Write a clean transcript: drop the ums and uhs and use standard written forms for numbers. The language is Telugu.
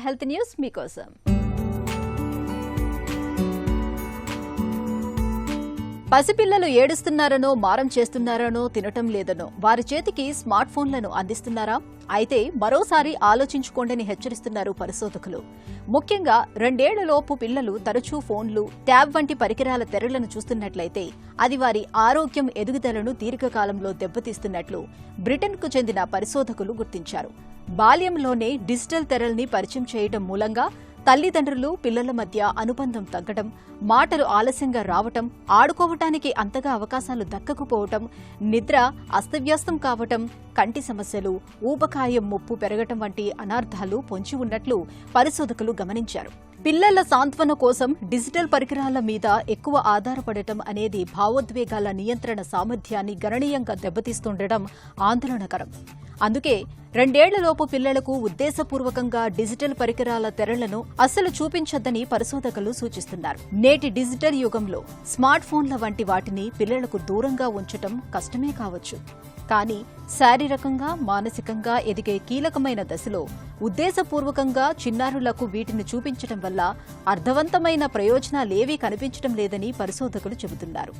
హెల్త్ న్యూస్ మీకోసం. పసిపిల్లలు ఏడుస్తున్నారనో మారం చేస్తున్నారనో తినటం లేదనో వారి చేతికి స్మార్ట్ ఫోన్లను అందిస్తున్నారా? అయితే మరోసారి ఆలోచించుకోండని హెచ్చరిస్తున్నారు పరిశోధకులు. ముఖ్యంగా 2 ఏళ్లలోపు పిల్లలు తరచూ ఫోన్లు, ట్యాబ్ వంటి పరికరాల తెరలను చూస్తున్నట్లయితే అది వారి ఆరోగ్యం, ఎదుగుదలను దీర్ఘకాలంలో దెబ్బతీస్తున్నట్లు బ్రిటన్కు చెందిన పరిశోధకులు గుర్తించారు. బాల్యంలోనే డిజిటల్ తెరల్ని పరిచయం చేయడం మూలంగా తల్లిదండ్రులు, పిల్లల మధ్య అనుబంధం తగ్గడం, మాటలు ఆలస్యంగా రావటం, ఆడుకోవటానికి అంతగా అవకాశాలు దక్కకపోవటం, నిద్ర అస్తవ్యస్తం కావటం, కంటి సమస్యలు, ఊబకాయం ముప్పు పెరగటం వంటి అనార్థాలు పొంచి ఉన్నట్లు పరిశోధకులు గమనించారు. పిల్లల సాంత్వన కోసం డిజిటల్ పరికరాల మీద ఎక్కువ ఆధారపడటం అనేది భావోద్వేగాల నియంత్రణ సామర్థ్యాన్ని గణనీయంగా దెబ్బతీస్తుండటం ఆందోళనకరం. అందుకే 2 ఏళ్లలోపు పిల్లలకు ఉద్దేశపూర్వకంగా డిజిటల్ పరికరాల తెరలను అస్సలు చూపించొద్దని పరిశోధకులు సూచిస్తున్నారు. నేటి డిజిటల్ యుగంలో స్మార్ట్ ఫోన్ల వంటి వాటిని పిల్లలకు దూరంగా ఉంచటం కష్టమే కావచ్చు. కానీ శారీరకంగా, మానసికంగా ఎదిగే కీలకమైన దశలో ఉద్దేశపూర్వకంగా చిన్నారులకు వీటిని చూపించటం వల్ల అర్థవంతమైన ప్రయోజనాలేవీ కనిపించడం లేదని పరిశోధకులు చెబుతున్నారు.